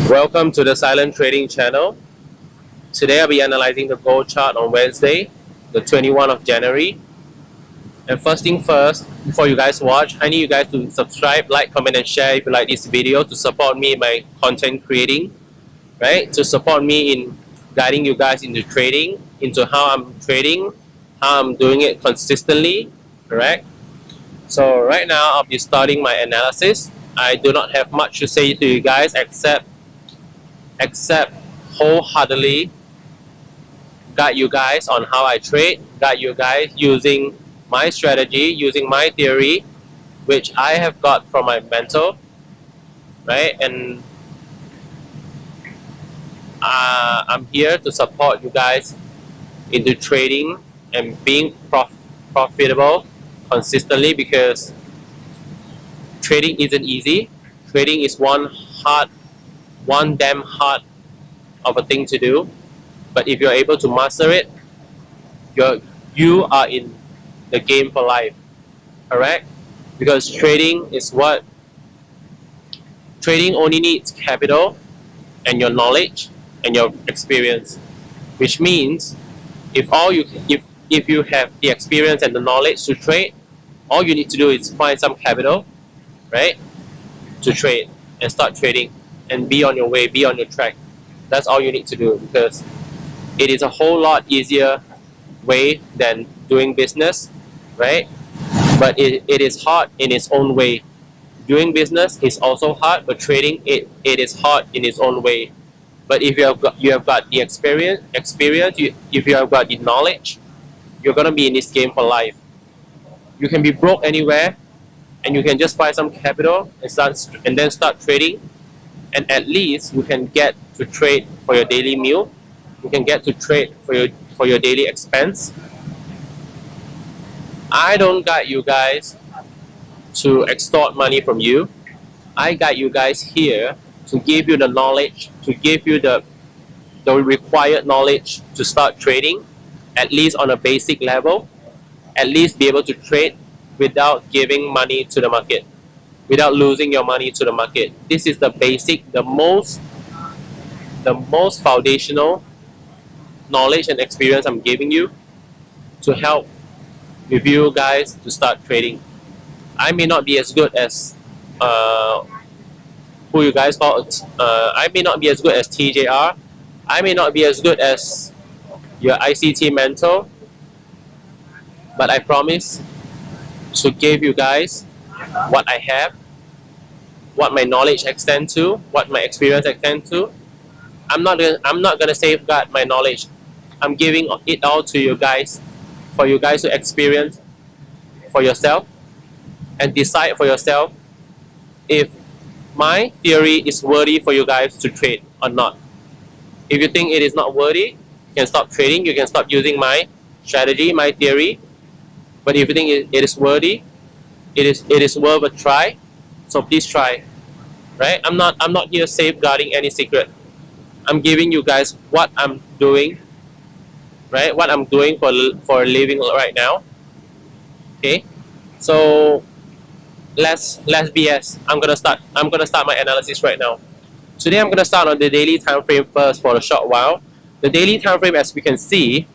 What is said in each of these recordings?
Welcome to the Silent Trading channel. Today I'll be analyzing the gold chart on Wednesday, the 21st of January. And first thing first, before you guys watch, I need you guys to subscribe, like, comment, and share if you like this video to support me in my content creating, right? To support me in guiding you guys into trading, into how I'm trading, how I'm doing it consistently, correct? So right now I'll be starting my analysis. I do not have much to say to you guys except wholeheartedly guide you guys on how I trade, guide you guys using my strategy, using my theory, which I have got from my mentor, right? And I'm here to support you guys into trading and being profitable consistently, because trading isn't easy. Trading is one damn hard of a thing to do. But if you're able to master it, you are in the game for life, correct? Because trading only needs capital and your knowledge and your experience, which means if you have the experience and the knowledge to trade, all you need to do is find some capital, right, to trade and start trading and be on your way, be on your track. That's all you need to do, because it is a whole lot easier way than doing business, right? But it is hard in its own way. Doing business is also hard, but trading it is hard in its own way. But if you have got the experience, if you have got the knowledge, you're gonna be in this game for life. You can be broke anywhere, and you can just buy some capital and then start trading, and at least you can get to trade for your daily meal. You can get to trade for your daily expense. I don't guide you guys to extort money from you. I guide you guys here to give you the knowledge, to give you the required knowledge to start trading, at least on a basic level, at least be able to trade without giving money to the market, without losing your money to the market. This is the basic, the most foundational knowledge and experience I'm giving you to help with you guys to start trading. I may not be as good as who you guys call. I may not be as good as TJR. I may not be as good as your ICT mentor, but I promise to give you guys what I have, what my knowledge extends to, what my experience extends to. I'm not gonna safeguard my knowledge. I'm giving it all to you guys, for you guys to experience for yourself and decide for yourself if my theory is worthy for you guys to trade or not. If you think it is not worthy, you can stop trading. You can stop using my strategy, my theory. But if you think it is worthy, it is worth a try. So please try, right? I'm not here safeguarding any secret. I'm giving you guys what I'm doing, right? What I'm doing for a living right now. Okay, so less BS. I'm gonna start my analysis right now. Today I'm gonna start on the daily time frame first for a short while. The daily time frame, as we can see,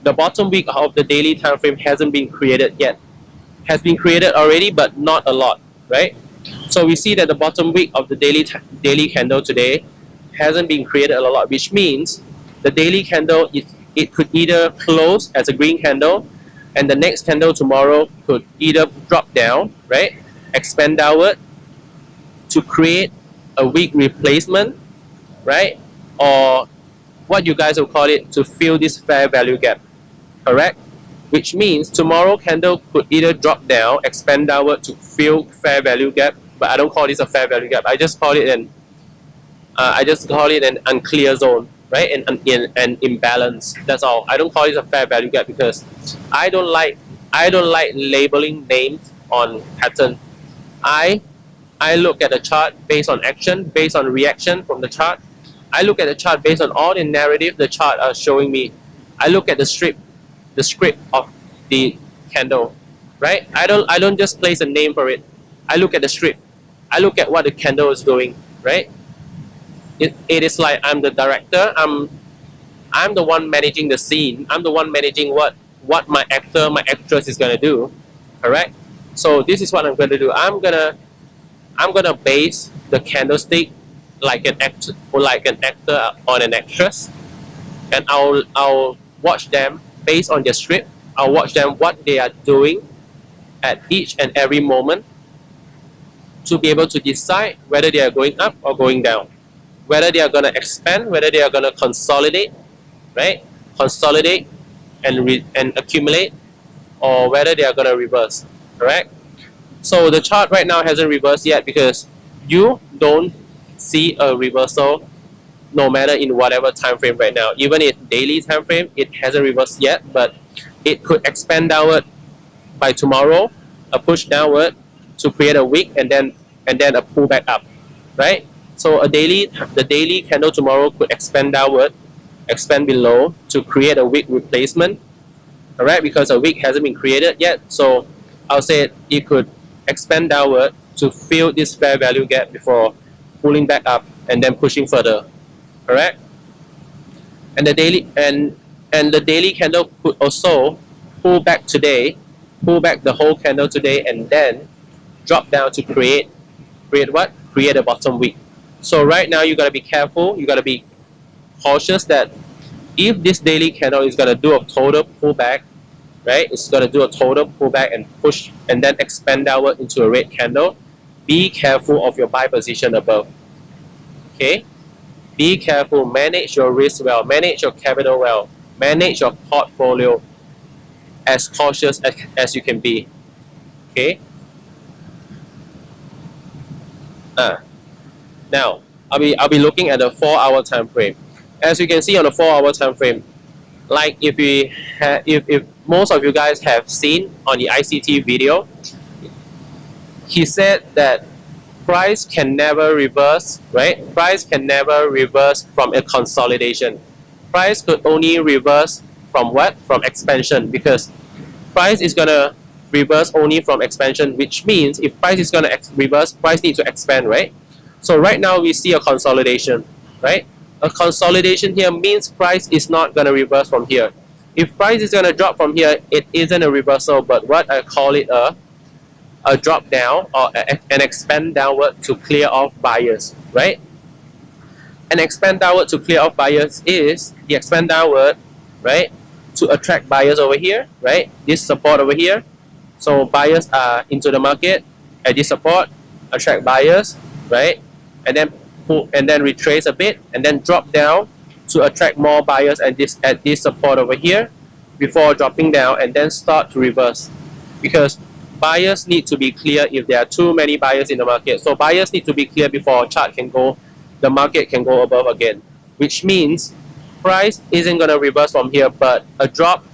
the bottom week of the daily time frame hasn't been created yet. Has been created already, but not a lot, right? So we see that the bottom week of the daily candle today hasn't been created a lot, which means the daily candle it could either close as a green candle, and the next candle tomorrow could either drop down, right, expand downward to create a weak replacement, right, or what you guys will call it, to fill this fair value gap, correct? Which means tomorrow candle could either drop down, expand downward to fill fair value gap, but I don't call this a fair value gap. I just call it an unclear zone, right? An imbalance. That's all. I don't call it a fair value gap because I don't like labeling names on pattern. I look at the chart based on action, based on reaction from the chart. I look at the chart based on all the narrative the chart are showing me. I look at the script of the candle, right? I don't just place a name for it. I look at the script. I look at what the candle is doing, right? It is like I'm the director. I'm the one managing the scene. I'm the one managing what my actor, my actress is gonna do. Correct? So this is what I'm gonna do. I'm gonna base the candlestick like an actor or like an actor on an actress, and I'll watch them based on their script. I'll watch them what they are doing at each and every moment to be able to decide whether they are going up or going down, whether they are going to expand, whether they are going to consolidate, right? Consolidate and accumulate, or whether they are going to reverse, correct? So the chart right now hasn't reversed yet because you don't see a reversal no matter in whatever time frame right now. Even in daily time frame, it hasn't reversed yet, but it could expand downward by tomorrow, a push downward to create a wick, and then a pull back up, right? So the daily candle tomorrow could expand downward, expand below to create a wick replacement, all right? Because a wick hasn't been created yet, so I'll say it could expand downward to fill this fair value gap before pulling back up and then pushing further, correct? And the daily candle could also pull back today, pull back the whole candle today, and then drop down to create what? Create a bottom wick. So right now you gotta be careful. You gotta be cautious that if this daily candle is gonna do a total pullback, right? It's gonna do a total pullback and push and then expand downward into a red candle. Be careful of your buy position above. Okay. Be careful. Manage your risk well. Manage your capital well. Manage your portfolio as cautious as you can be. Okay. Now I'll be looking at the 4-hour time frame. As you can see on the 4-hour time frame, like if most of you guys have seen on the ICT video, he said that price can never reverse, right? Price can never reverse from a consolidation. Price could only reverse from what? From expansion, because price is gonna reverse only from expansion, which means if price is gonna reverse, price needs to expand, right? So right now we see a consolidation, right? A consolidation here means price is not gonna reverse from here. If price is gonna drop from here, it isn't a reversal, but what I call it a drop down or an expand downward to clear off buyers, right? An expand downward to clear off buyers is the expand downward, right, to attract buyers over here, right? This support over here. So buyers are into the market at this support, attract buyers, right? And then pull and then retrace a bit and then drop down to attract more buyers at this support over here before dropping down and then start to reverse. Because buyers need to be clear if there are too many buyers in the market. So buyers need to be clear before a chart can go, the market can go above again, which means price isn't going to reverse from here, but a drop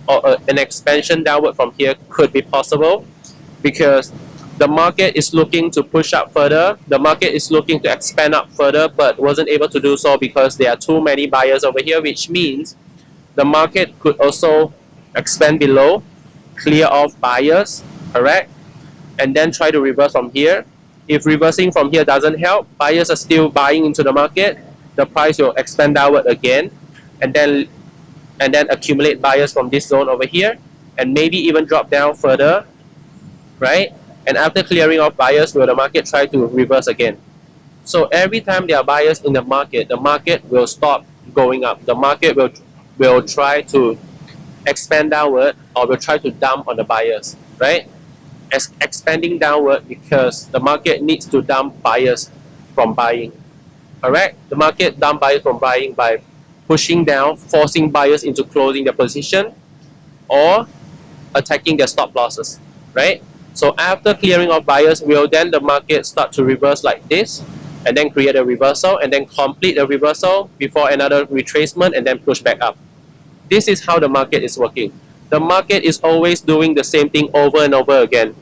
or an expansion downward from here could be possible because the market is looking to push up further. The market is looking to expand up further, but wasn't able to do so because there are too many buyers over here, which means the market could also expand below, clear off buyers, correct? And then try to reverse from here. If reversing from here doesn't help, buyers are still buying into the market, the price will expand downward again, and then accumulate buyers from this zone over here, and maybe even drop down further, right? And after clearing off buyers, will the market try to reverse again? So every time there are buyers in the market will stop going up. The market will try to expand downward or will try to dump on the buyers, right? As expanding downward because the market needs to dump buyers from buying, correct? The market dump buyers from buying by pushing down, forcing buyers into closing their position or attacking their stop losses, right? So after clearing off buyers, will then the market start to reverse like this and then create a reversal and then complete a reversal before another retracement and then push back up. This is how the market is working. The market is always doing the same thing over and over again,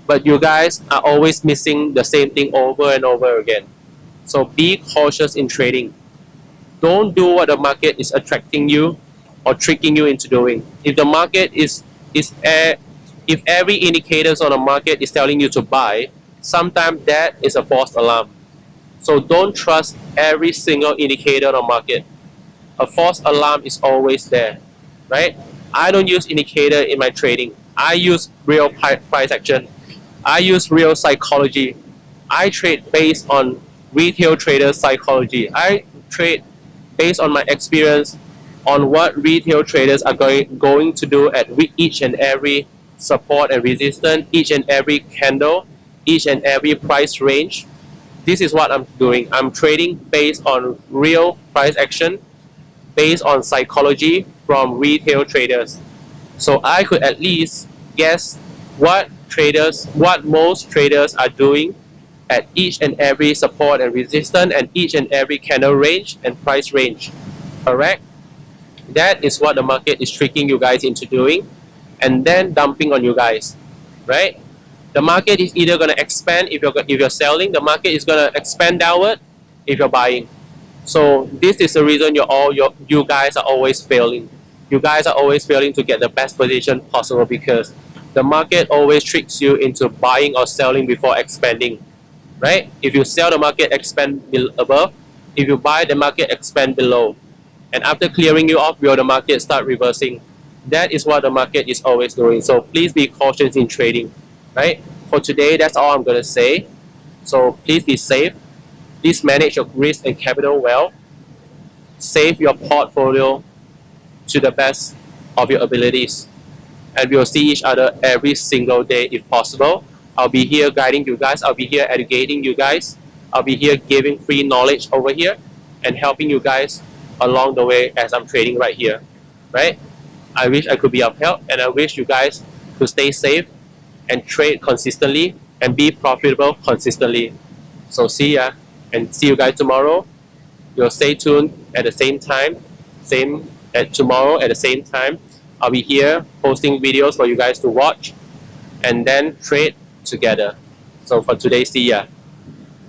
but you guys are always missing the same thing over and over again. So be cautious in trading. Don't do what the market is attracting you or tricking you into doing. If the market if every indicators on the market is telling you to buy, sometimes that is a false alarm. So don't trust every single indicator on the market. A false alarm is always there, right? I don't use indicator in my trading. I use real price action. I use real psychology. I trade based on retail trader psychology. I trade based on my experience on what retail traders are going to do at each and every support and resistance, each and every candle, each and every price range. This is what I'm doing. I'm trading based on real price action, based on psychology from retail traders. So I could at least guess what most traders are doing at each and every support and resistance and each and every candle range and price range. Correct? That is what the market is tricking you guys into doing and then dumping on you guys. Right? The market is either going to expand if you're selling, the market is going to expand downward if you're buying. So this is the reason you guys are always failing. You guys are always failing to get the best position possible because the market always tricks you into buying or selling before expanding, right? If you sell, the market expand above. If you buy, the market expand below. And after clearing you off, will the market start reversing? That is what the market is always doing. So please be cautious in trading, right? For today, that's all I'm gonna say. So please be safe. Please manage your risk and capital well. Save your portfolio to the best of your abilities. And we'll see each other every single day if possible. I'll be here guiding you guys. I'll be here educating you guys. I'll be here giving free knowledge over here and helping you guys along the way as I'm trading right here, right? I wish I could be of help, and I wish you guys to stay safe and trade consistently and be profitable consistently. So see ya, and see you guys tomorrow. You'll stay tuned at the same time, same at tomorrow at the same time. I'll be here posting videos for you guys to watch and then trade together. So for today, see ya.